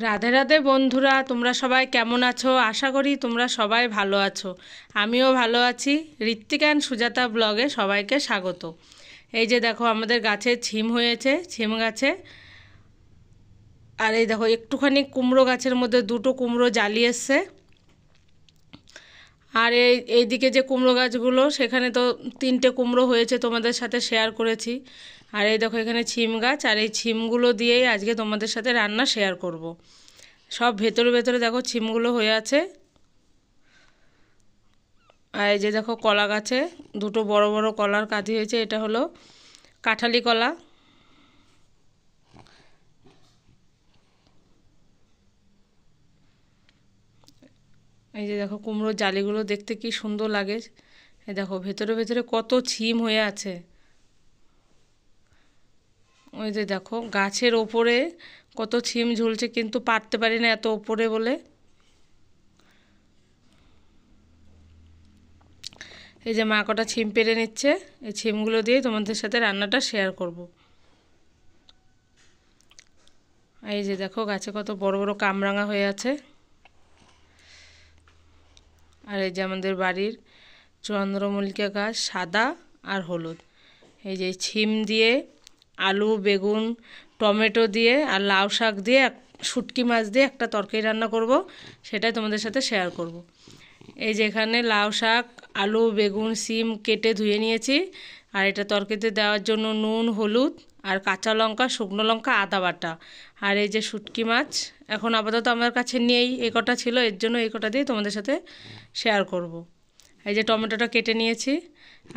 রাধে রাধে বন্ধুরা, তোমরা সবাই কেমন আছো? আশা করি তোমরা সবাই ভালো আছো। আমিও ভালো আছি। ঋত্বিক অ্যান্ড সুজাতা ব্লগে সবাইকে স্বাগত। এই যে দেখো, আমাদের গাছে ছিম হয়েছে, ছিম গাছে। আর এই দেখো, একটুখানি কুমড়ো গাছের মধ্যে দুটো কুমড়ো জালি এসছে। আর এইদিকে যে কুমড়ো গাছগুলো, সেখানে তো 3টে কুমড়ো হয়েছে, তোমাদের সাথে শেয়ার করেছি। আর এই দেখো, এখানে ছিম গাছ, আর এই ছিমগুলো দিয়েই আজকে তোমাদের সাথে রান্না শেয়ার করব। সব ভেতরে ভেতরে দেখো ছিমগুলো হয়ে আছে। আর এই যে দেখো, কলা গাছে দুটো বড় বড় কলার কাঁধি হয়েছে। এটা হলো কাঁঠালি কলা। এই যে দেখো, কুমড়োর জালিগুলো দেখতে কি সুন্দর লাগে। এই দেখো, ভেতরে ভেতরে কত ছিম হয়ে আছে। ওই যে দেখো, গাছের ওপরে কত ছিম ঝুলছে, কিন্তু পারতে পারি না এত ওপরে বলে। এই যে মা কটা ছিম পেরে নিচ্ছে, এই ছিমগুলো দিয়ে তোমাদের সাথে রান্নাটা শেয়ার করব। এই যে দেখো, গাছে কত বড় বড় কামরাঙা হয়ে আছে। আর এই যে আমাদের বাড়ির চন্দ্রমল্লিকা গাছ, সাদা আর হলুদ। এই যে ছিম দিয়ে, আলু, বেগুন, টমেটো দিয়ে আর লাউ শাক দিয়ে, শুটকি মাছ দিয়ে একটা তরকারি রান্না করব, সেটাই তোমাদের সাথে শেয়ার করব। এই যে এখানে লাউ শাক, আলু, বেগুন, সিম কেটে ধুয়ে নিয়েছি। আর এটা তরকারিতে দেওয়ার জন্য নুন, হলুদ আর কাঁচা লঙ্কা, শুকনো লঙ্কা, আদা বাটা। আর এই যে শুটকি মাছ এখন আপাতত আমার কাছে নেই, এই কটা ছিল, এর জন্য এই কটা দিয়ে তোমাদের সাথে শেয়ার করব। এই যে টমেটোটা কেটে নিয়েছি।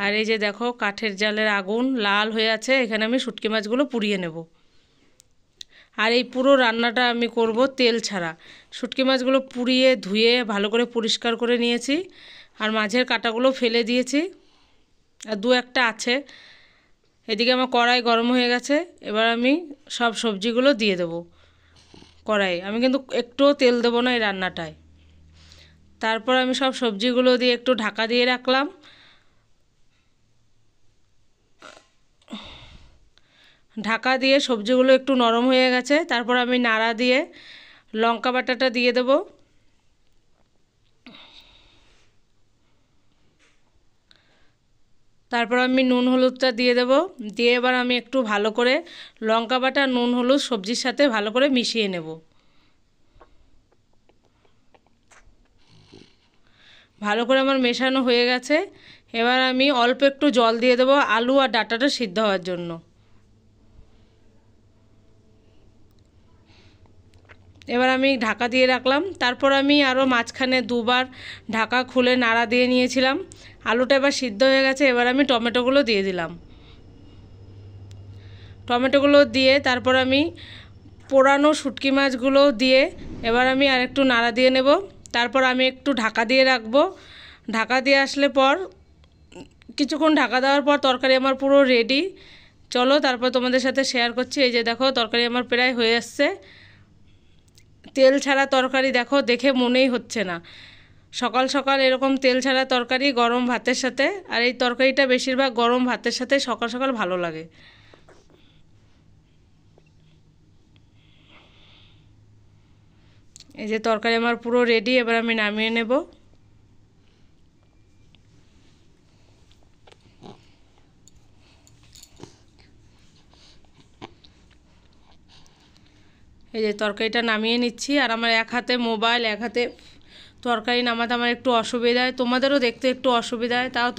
আর এই যে দেখো, কাঠের জালের আগুন লাল হয়ে আছে, এখানে আমি শুটকি মাছগুলো পুড়িয়ে নেব। আর এই পুরো রান্নাটা আমি করব তেল ছাড়া। শুটকি মাছগুলো পুড়িয়ে ধুয়ে ভালো করে পরিষ্কার করে নিয়েছি। আর মাঝের কাঁটাগুলো ফেলে দিয়েছি, আর দু একটা আছে। এদিকে আমার কড়াই গরম হয়ে গেছে। এবার আমি সব সবজিগুলো দিয়ে দেবো কড়াই। আমি কিন্তু একটুও তেল দেবো না এই রান্নাটায়। তারপর আমি সব সবজিগুলো দিয়ে একটু ঢাকা দিয়ে রাখলাম। ঢাকা দিয়ে সবজিগুলো একটু নরম হয়ে গেছে। তারপর আমি নাড়া দিয়ে লঙ্কা বাটাটা দিয়ে দেব। তারপর আমি নুন হলুদটা দিয়ে দেব। দিয়ে এবার আমি একটু ভালো করে লঙ্কা বাটা, নুন, হলুদ সবজির সাথে ভালো করে মিশিয়ে নেব। ভালো করে আমার মেশানো হয়ে গেছে। এবার আমি অল্প একটু জল দিয়ে দেবো আলু আর ডাঁটাটা সিদ্ধ হওয়ার জন্য। এবার আমি ঢাকা দিয়ে রাখলাম। তারপর আমি আরও মাঝখানে দুবার ঢাকা খুলে নাড়া দিয়ে নিয়েছিলাম। আলুটা এবার সিদ্ধ হয়ে গেছে। এবার আমি টমেটোগুলো দিয়ে দিলাম। টমেটোগুলো দিয়ে তারপর আমি পোড়ানো শুটকি মাছগুলো দিয়ে এবার আমি আর একটু নাড়া দিয়ে নেব। তারপর আমি একটু ঢাকা দিয়ে রাখবো। ঢাকা দিয়ে আসলে পর কিছুক্ষণ ঢাকা দেওয়ার পর তরকারি আমার পুরো রেডি। চলো তারপর তোমাদের সাথে শেয়ার করছি। এই যে দেখো, তরকারি আমার প্রায় হয়ে আসছে। তেল ছাড়া তরকারি দেখো, দেখে মনেই হচ্ছে না। সকাল সকাল এরকম তেল ছাড়া তরকারি গরম ভাতের সাথে, আর এই তরকারিটা বেশিরভাগ গরম ভাতের সাথে সকাল সকাল ভালো লাগে। এই যে তরকারি আমার পুরো রেডি। এবার আমি নামিয়ে নেব। এই যে তরকারিটা নামিয়ে নিচ্ছি। আর আমার এক হাতে মোবাইল, এক হাতে তরকারি নামাতে আমার একটু অসুবিধা হয়, তোমাদেরও দেখতে একটু অসুবিধা হয়, তাও